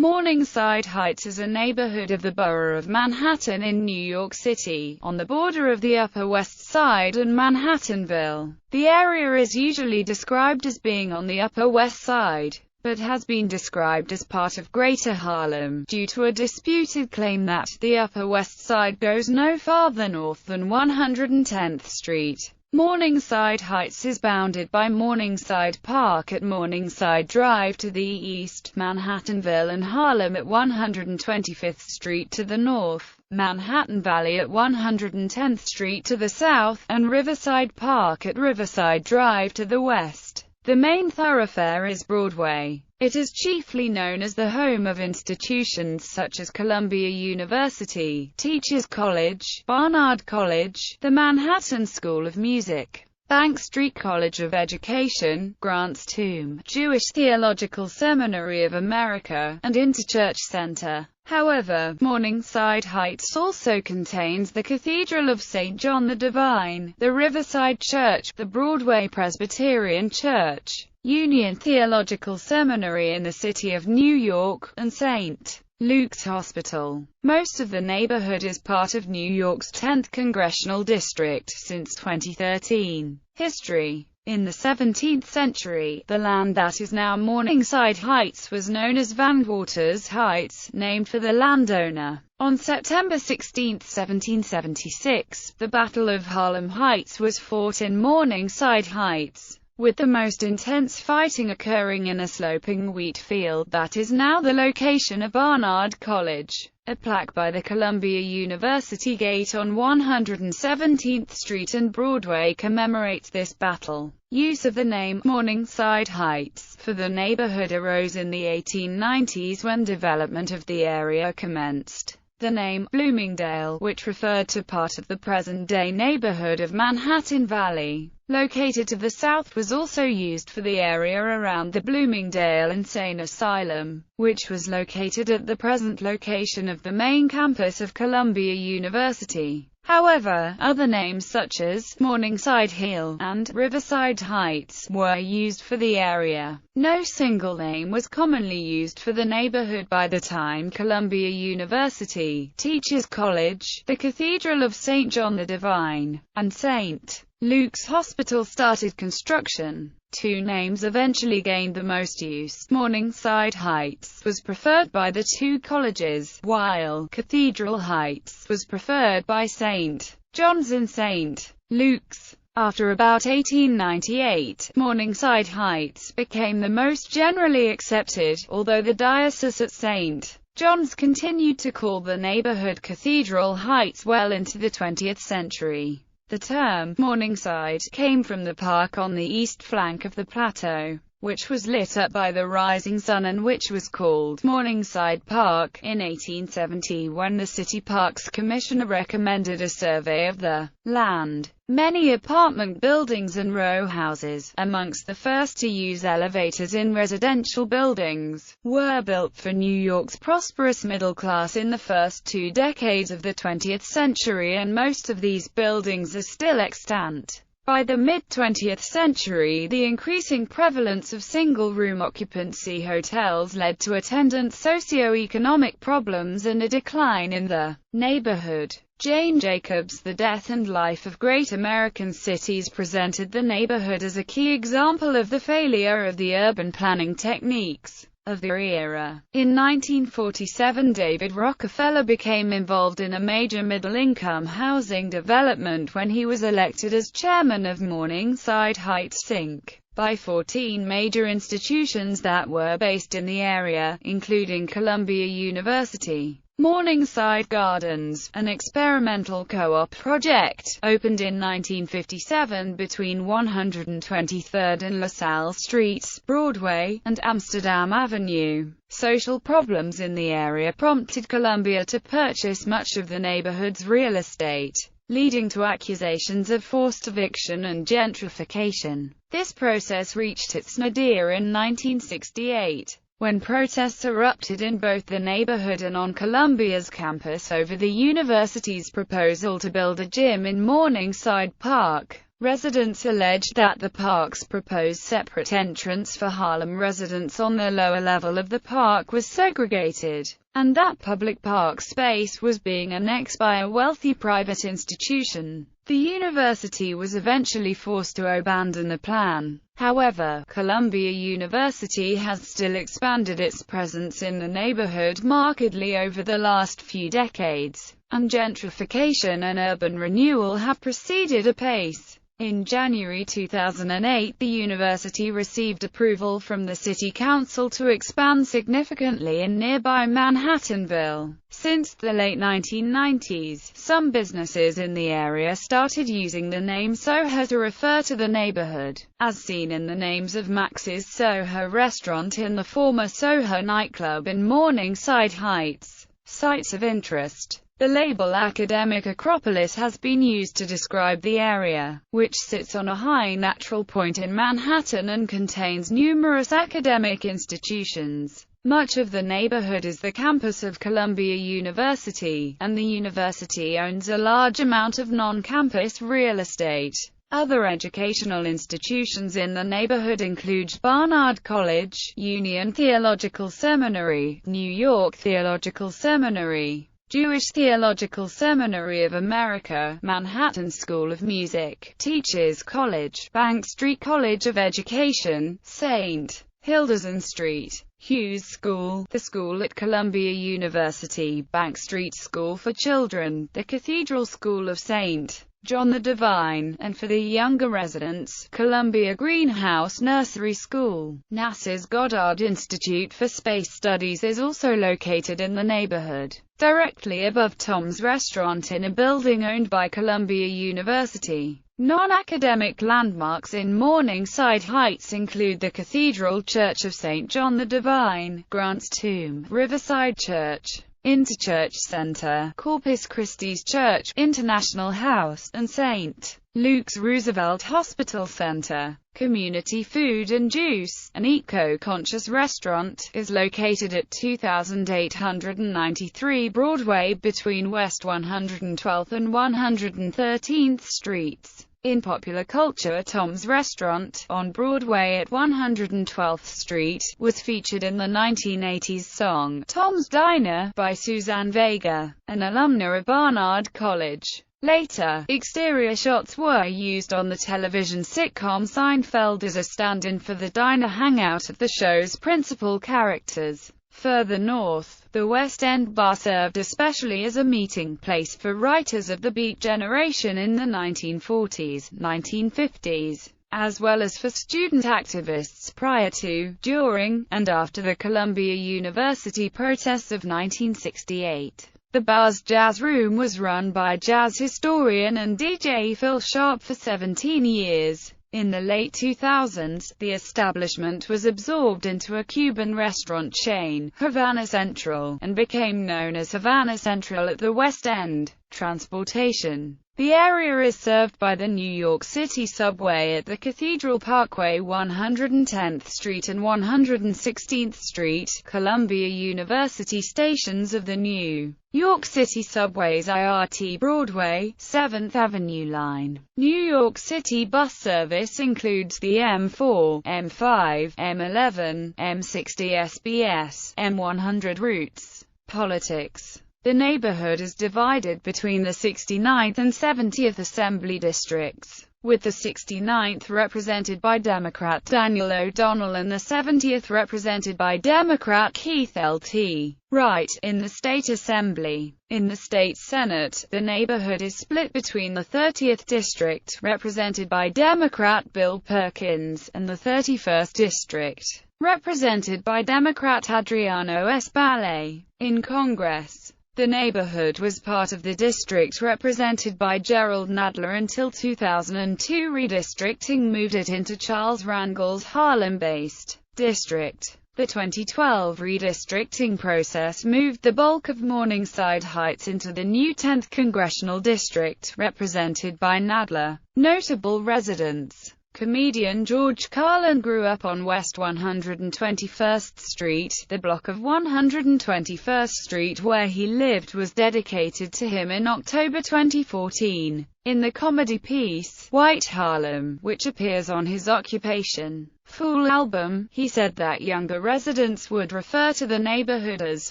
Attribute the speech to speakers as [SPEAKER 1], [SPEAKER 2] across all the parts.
[SPEAKER 1] Morningside Heights is a neighborhood of the borough of Manhattan in New York City, on the border of the Upper West Side and Manhattanville. The area is usually described as being on the Upper West Side, but has been described as part of Greater Harlem, due to a disputed claim that the Upper West Side goes no farther north than 110th Street. Morningside Heights is bounded by Morningside Park at Morningside Drive to the east, Manhattanville and Harlem at 125th Street to the north, Manhattan Valley at 110th Street to the south, and Riverside Park at Riverside Drive to the west. The main thoroughfare is Broadway. It is chiefly known as the home of institutions such as Columbia University, Teachers College, Barnard College, the Manhattan School of Music, Bank Street College of Education, Grant's Tomb, Jewish Theological Seminary of America, and Interchurch Center. However, Morningside Heights also contains the Cathedral of St. John the Divine, the Riverside Church, the Broadway Presbyterian Church, Union Theological Seminary in the City of New York, and St. Luke's Hospital. Most of the neighborhood is part of New York's 10th Congressional District since 2013. History. In the 17th century, the land that is now Morningside Heights was known as Van Waters Heights, named for the landowner. On September 16, 1776, the Battle of Harlem Heights was fought in Morningside Heights, with the most intense fighting occurring in a sloping wheat field that is now the location of Barnard College. A plaque by the Columbia University Gate on 117th Street and Broadway commemorates this battle. Use of the name Morningside Heights for the neighborhood arose in the 1890s when development of the area commenced. The name Bloomingdale, which referred to part of the present-day neighborhood of Manhattan Valley, located to the south, was also used for the area around the Bloomingdale Insane Asylum, which was located at the present location of the main campus of Columbia University. However, other names such as Morningside Hill and Riverside Heights were used for the area. No single name was commonly used for the neighborhood by the time Columbia University, Teachers College, the Cathedral of St. John the Divine, and St. Luke's Hospital started construction. Two names eventually gained the most use. Morningside Heights was preferred by the two colleges, while Cathedral Heights was preferred by St. John's and St. Luke's. After about 1898, Morningside Heights became the most generally accepted, although the diocese at St. John's continued to call the neighborhood Cathedral Heights well into the 20th century. The term Morningside came from the park on the east flank of the plateau, which was lit up by the rising sun and which was called Morningside Park. In 1870, when the City Parks Commissioner recommended a survey of the land, many apartment buildings and row houses, amongst the first to use elevators in residential buildings, were built for New York's prosperous middle class in the first 2 decades of the 20th century, and most of these buildings are still extant. By the mid-20th century, the increasing prevalence of single-room occupancy hotels led to attendant socio-economic problems and a decline in the neighborhood. Jane Jacobs' The Death and Life of Great American Cities presented the neighborhood as a key example of the failure of the urban planning techniques of the era. In 1947, David Rockefeller became involved in a major middle-income housing development when he was elected as chairman of Morningside Heights Inc. by 14 major institutions that were based in the area, including Columbia University. Morningside Gardens, an experimental co-op project, opened in 1957 between 123rd and LaSalle Streets, Broadway, and Amsterdam Avenue. Social problems in the area prompted Columbia to purchase much of the neighborhood's real estate, leading to accusations of forced eviction and gentrification. This process reached its nadir in 1968. When protests erupted in both the neighborhood and on Columbia's campus over the university's proposal to build a gym in Morningside Park. Residents alleged that the park's proposed separate entrance for Harlem residents on the lower level of the park was segregated, and that public park space was being annexed by a wealthy private institution. The university was eventually forced to abandon the plan. However, Columbia University has still expanded its presence in the neighborhood markedly over the last few decades, and gentrification and urban renewal have proceeded apace. In January 2008, the university received approval from the city council to expand significantly in nearby Manhattanville. Since the late 1990s, some businesses in the area started using the name Soho to refer to the neighborhood, as seen in the names of Max's Soho restaurant in the former Soho nightclub in Morningside Heights. Sites of interest. The label Academic Acropolis has been used to describe the area, which sits on a high natural point in Manhattan and contains numerous academic institutions. Much of the neighborhood is the campus of Columbia University, and the university owns a large amount of non-campus real estate. Other educational institutions in the neighborhood include Barnard College, Union Theological Seminary, New York Theological Seminary, Jewish Theological Seminary of America, Manhattan School of Music, Teachers College, Bank Street College of Education, St. Hilda's Street, Hughes School, the school at Columbia University, Bank Street School for Children, the Cathedral School of St. John the Divine, and for the younger residents, Columbia Greenhouse Nursery School. NASA's Goddard Institute for Space Studies is also located in the neighborhood, directly above Tom's Restaurant in a building owned by Columbia University. Non-academic landmarks in Morningside Heights include the Cathedral Church of St. John the Divine, Grant's Tomb, Riverside Church, Interchurch Center, Corpus Christi's Church, International House, and St. Luke's Roosevelt Hospital Center. Community Food and Juice, an eco-conscious restaurant, is located at 2893 Broadway between West 112th and 113th Streets. In popular culture, Tom's Restaurant, on Broadway at 112th Street, was featured in the 1980s song, Tom's Diner, by Suzanne Vega, an alumna of Barnard College. Later, exterior shots were used on the television sitcom Seinfeld as a stand-in for the diner hangout of the show's principal characters. Further north, the West End bar served especially as a meeting place for writers of the Beat generation in the 1940s, 1950s, as well as for student activists prior to, during, and after the Columbia University protests of 1968. The bar's jazz room was run by jazz historian and DJ Phil Sharp for 17 years. In the late 2000s, the establishment was absorbed into a Cuban restaurant chain, Havana Central, and became known as Havana Central at the West End. Transportation. The area is served by the New York City subway at the Cathedral Parkway 110th Street and 116th Street, Columbia University stations of the New York City subway's IRT Broadway, 7th Avenue line. New York City bus service includes the M4, M5, M11, M60 SBS, M100 routes. Politics. The neighborhood is divided between the 69th and 70th Assembly districts, with the 69th represented by Democrat Daniel O'Donnell and the 70th represented by Democrat Keith L.T. Wright, in the state assembly. In the state senate, the neighborhood is split between the 30th district, represented by Democrat Bill Perkins, and the 31st district, represented by Democrat Adriano Espaillat. In Congress, the neighborhood was part of the district represented by Gerald Nadler until 2002 redistricting moved it into Charles Rangel's Harlem-based district. The 2012 redistricting process moved the bulk of Morningside Heights into the new 10th congressional district, represented by Nadler. Notable residents. Comedian George Carlin grew up on West 121st Street. The block of 121st Street where he lived was dedicated to him in October 2014. In the comedy piece, White Harlem, which appears on his Occupation Fool album, he said that younger residents would refer to the neighborhood as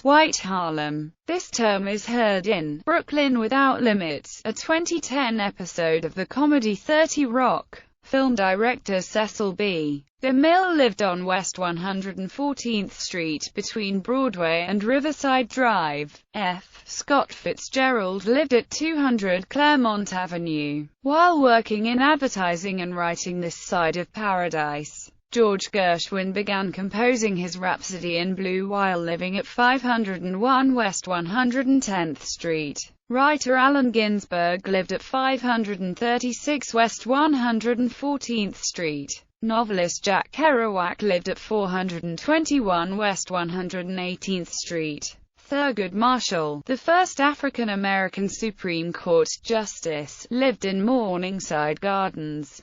[SPEAKER 1] White Harlem. This term is heard in Brooklyn Without Limits, a 2010 episode of the comedy 30 Rock. Film director Cecil B. DeMille lived on West 114th Street, between Broadway and Riverside Drive. F. Scott Fitzgerald lived at 200 Claremont Avenue. While working in advertising and writing This Side of Paradise, George Gershwin began composing his Rhapsody in Blue while living at 501 West 110th Street. Writer Allen Ginsberg lived at 536 West 114th Street. Novelist Jack Kerouac lived at 421 West 118th Street. Thurgood Marshall, the first African-American Supreme Court justice, lived in Morningside Gardens.